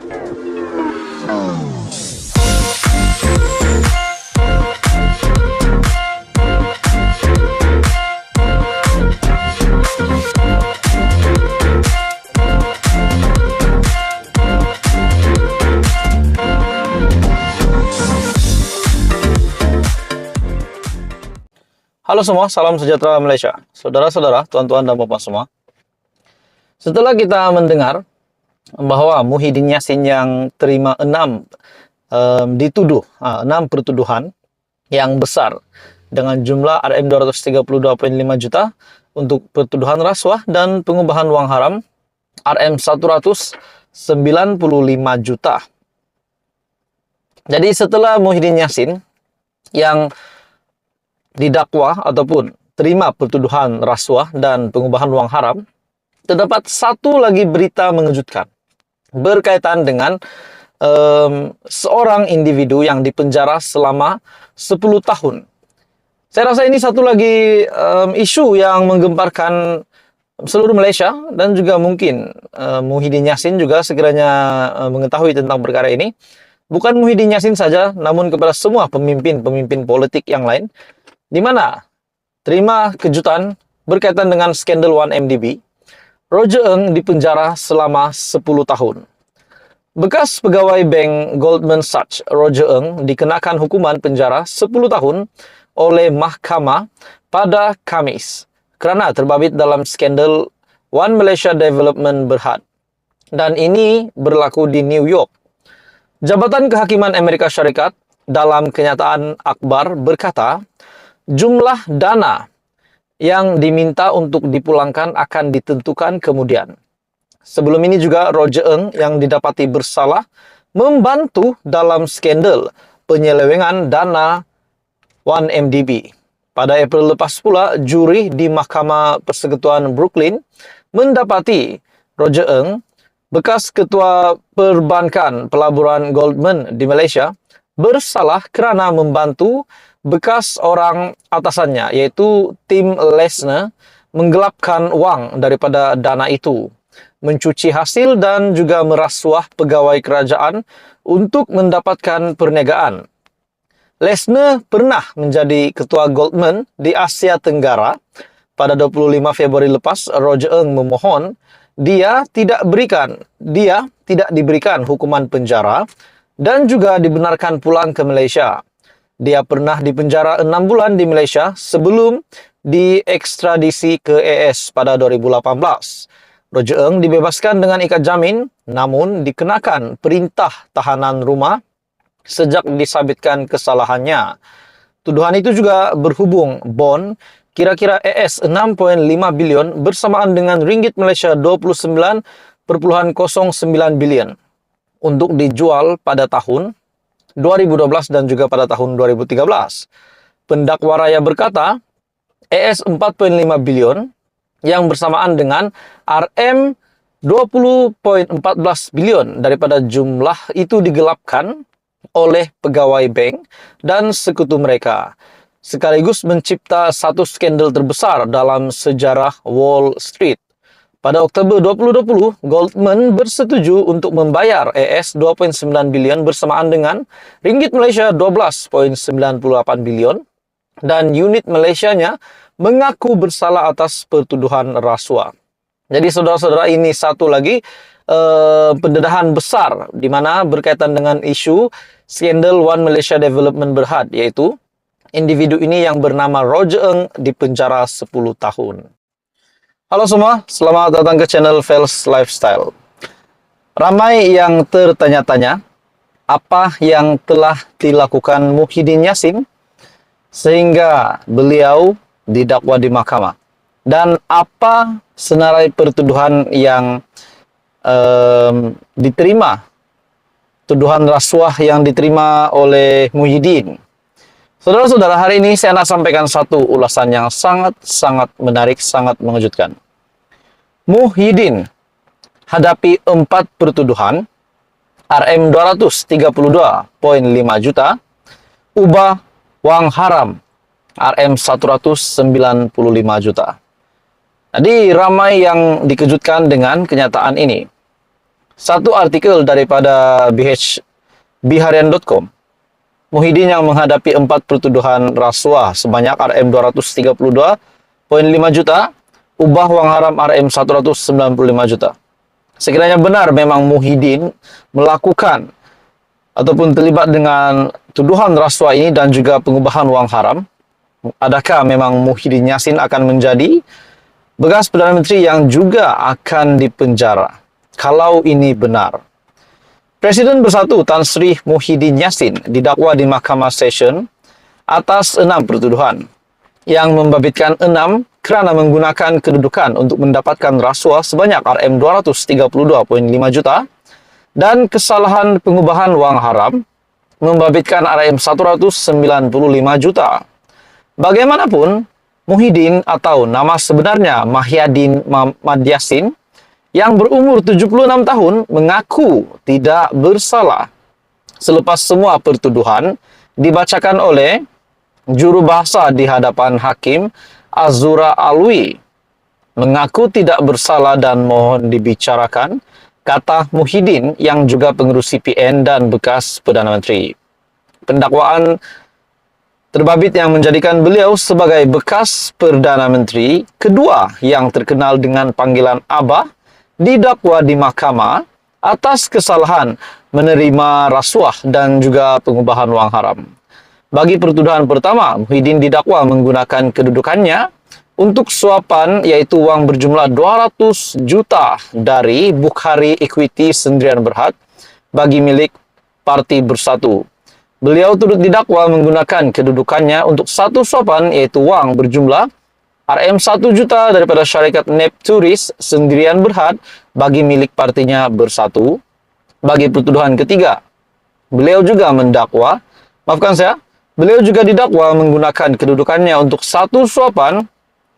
Halo semua, salam sejahtera Malaysia. Saudara-saudara, tuan-tuan dan puan semua. Setelah kita mendengar bahwa Muhyiddin Yassin yang terima 6 pertuduhan yang besar dengan jumlah RM232.5 juta untuk pertuduhan rasuah dan pengubahan wang haram RM195 juta. Jadi setelah Muhyiddin Yassin yang didakwa ataupun terima pertuduhan rasuah dan pengubahan wang haram, terdapat satu lagi berita mengejutkan berkaitan dengan seorang individu yang dipenjara selama 10 tahun. Saya rasa ini satu lagi isu yang menggemparkan seluruh Malaysia dan juga mungkin Muhyiddin Yassin juga sekiranya mengetahui tentang perkara ini. Bukan Muhyiddin Yassin saja, namun kepada semua pemimpin politik yang lain, di mana terima kejutan berkaitan dengan skandal 1MDB, Roger Ng dipenjara selama 10 tahun. Bekas pegawai bank Goldman Sachs, Roger Ng, dikenakan hukuman penjara 10 tahun oleh mahkamah pada Khamis kerana terbabit dalam skandal One Malaysia Development Berhad. Dan ini berlaku di New York. Jabatan Kehakiman Amerika Syarikat dalam kenyataan akhbar berkata, jumlah dana yang diminta untuk dipulangkan akan ditentukan kemudian. Sebelum ini juga Roger Ng yang didapati bersalah membantu dalam skandal penyelewengan dana 1MDB. Pada April lepas pula, juri di Mahkamah Persekutuan Brooklyn mendapati Roger Ng, bekas ketua perbankan pelaburan Goldman di Malaysia, bersalah kerana membantu bekas orang atasannya, yaitu Tim Lesner, menggelapkan wang daripada dana itu, mencuci hasil dan juga merasuah pegawai kerajaan untuk mendapatkan perniagaan. Lesner pernah menjadi ketua Goldman di Asia Tenggara. Pada 25 Februari lepas, Roger Ng memohon dia tidak diberikan hukuman penjara dan juga dibenarkan pulang ke Malaysia. Dia pernah dipenjara 6 bulan di Malaysia sebelum diekstradisi ke AS pada 2018. Roger Ng dibebaskan dengan ikat jamin, namun dikenakan perintah tahanan rumah sejak disabitkan kesalahannya. Tuduhan itu juga berhubung bond kira-kira AS 6.5 bilion bersamaan dengan ringgit Malaysia 29.09 bilion untuk dijual pada tahun 2012 dan juga pada tahun 2013. Pendakwa raya berkata, AS 4.5 bilion yang bersamaan dengan RM 20.14 bilion daripada jumlah itu digelapkan oleh pegawai bank dan sekutu mereka, sekaligus mencipta satu skandal terbesar dalam sejarah Wall Street. Pada Oktober 2020, Goldman bersetuju untuk membayar AS 2.9 bilion bersamaan dengan ringgit Malaysia 12.98 bilion dan unit Malaysianya mengaku bersalah atas pertuduhan rasuah. Jadi saudara-saudara, ini satu lagi pendedahan besar di mana berkaitan dengan isu skandal One Malaysia Development Berhad, yaitu individu ini yang bernama Roger Ng dipenjara 10 tahun. Halo semua, selamat datang ke channel Fels Lifestyle. Ramai yang tertanya-tanya apa yang telah dilakukan Muhyiddin Yassin sehingga beliau didakwa di mahkamah, dan apa senarai pertuduhan yang diterima, tuduhan rasuah yang diterima oleh Muhyiddin. Saudara-saudara, hari ini saya nak sampaikan satu ulasan yang sangat menarik, sangat mengejutkan. Muhyiddin hadapi 4 pertuduhan, RM232.5 juta, ubah wang haram, RM195 juta. Jadi ramai yang dikejutkan dengan kenyataan ini. Satu artikel daripada biharian.com, Muhyiddin yang menghadapi 4 pertuduhan rasuah sebanyak Rm232,5 juta, ubah wang haram Rm195 juta. Sekiranya benar memang Muhyiddin melakukan ataupun terlibat dengan tuduhan rasuah ini dan juga pengubahan wang haram, adakah memang Muhyiddin Yassin akan menjadi bekas Perdana Menteri yang juga akan dipenjara? Kalau ini benar, Presiden Bersatu Tan Sri Muhyiddin Yassin didakwa di Mahkamah Session atas 6 pertuduhan yang membabitkan 6 kerana menggunakan kedudukan untuk mendapatkan rasuah sebanyak Rm232,5 juta dan kesalahan pengubahan wang haram membabitkan Rm195 juta. Bagaimanapun, Muhyiddin atau nama sebenarnya Mahyadin Mahmad Yassin yang berumur 76 tahun mengaku tidak bersalah selepas semua pertuduhan dibacakan oleh juru bahasa di hadapan Hakim Azura Alwi. Mengaku tidak bersalah dan mohon dibicarakan, kata Muhyiddin yang juga pengurus CPN dan bekas Perdana Menteri. Pendakwaan terbabit yang menjadikan beliau sebagai bekas Perdana Menteri kedua yang terkenal dengan panggilan Abah didakwa di mahkamah atas kesalahan menerima rasuah dan juga pengubahan wang haram. Bagi pertuduhan pertama, Muhyiddin didakwa menggunakan kedudukannya untuk suapan, yaitu wang berjumlah 200 juta dari Bukhari Equity Sendirian Berhad bagi milik Parti Bersatu. Beliau turut didakwa menggunakan kedudukannya untuk satu suapan, yaitu wang berjumlah Rm1 juta daripada syarikat Nepturis Sendirian Berhad bagi milik partinya Bersatu. Bagi pertuduhan ketiga, beliau juga didakwa menggunakan kedudukannya untuk satu suapan,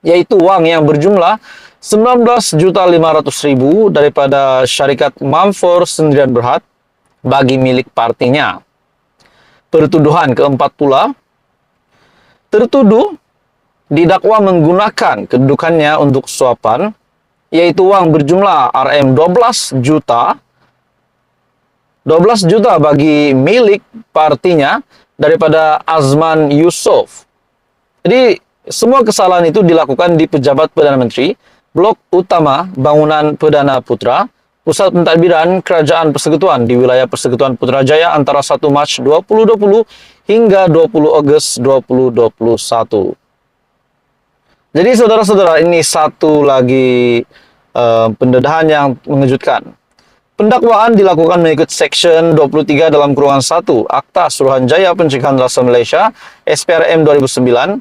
yaitu wang yang berjumlah 19.500.000 daripada syarikat Mamfor Sendirian Berhad bagi milik partinya. Pertuduhan keempat pula, tertuduh didakwa menggunakan kedudukannya untuk suapan, yaitu wang berjumlah Rm12 juta bagi milik partinya daripada Azman Yusof. Jadi, semua kesalahan itu dilakukan di Pejabat Perdana Menteri, Blok Utama Bangunan Perdana Putra, Pusat Pentadbiran Kerajaan Persekutuan di wilayah Persekutuan Putrajaya antara 1 Mac 2020 hingga 20 Ogos 2021. Jadi saudara-saudara, ini satu lagi pendedahan yang mengejutkan. Pendakwaan dilakukan mengikut Seksyen 23 dalam kurungan 1 Akta Suruhanjaya Pencegahan Rasuah Malaysia SPRM 2009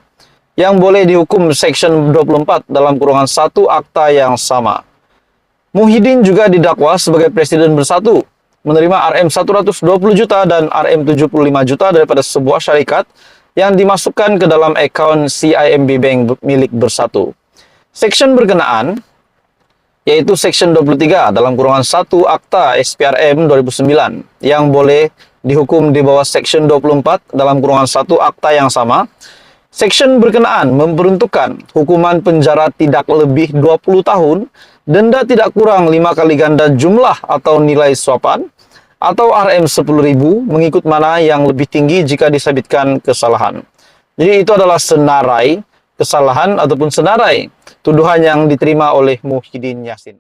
yang boleh dihukum Seksyen 24 dalam kurungan 1 Akta yang sama. Muhyiddin juga didakwa sebagai Presiden Bersatu menerima Rm120 juta dan Rm75 juta daripada sebuah syarikat yang dimasukkan ke dalam akaun CIMB Bank milik Bersatu. Seksyen berkenaan yaitu Seksyen 23 dalam kurungan 1 Akta SPRM 2009 yang boleh dihukum di bawah Seksyen 24 dalam kurungan 1 Akta yang sama. Seksyen berkenaan memperuntukkan hukuman penjara tidak lebih 20 tahun, denda tidak kurang 5 kali ganda jumlah atau nilai suapan, atau Rm10.000 mengikut mana yang lebih tinggi jika disabitkan kesalahan. Jadi itu adalah senarai kesalahan ataupun senarai tuduhan yang diterima oleh Muhyiddin Yassin.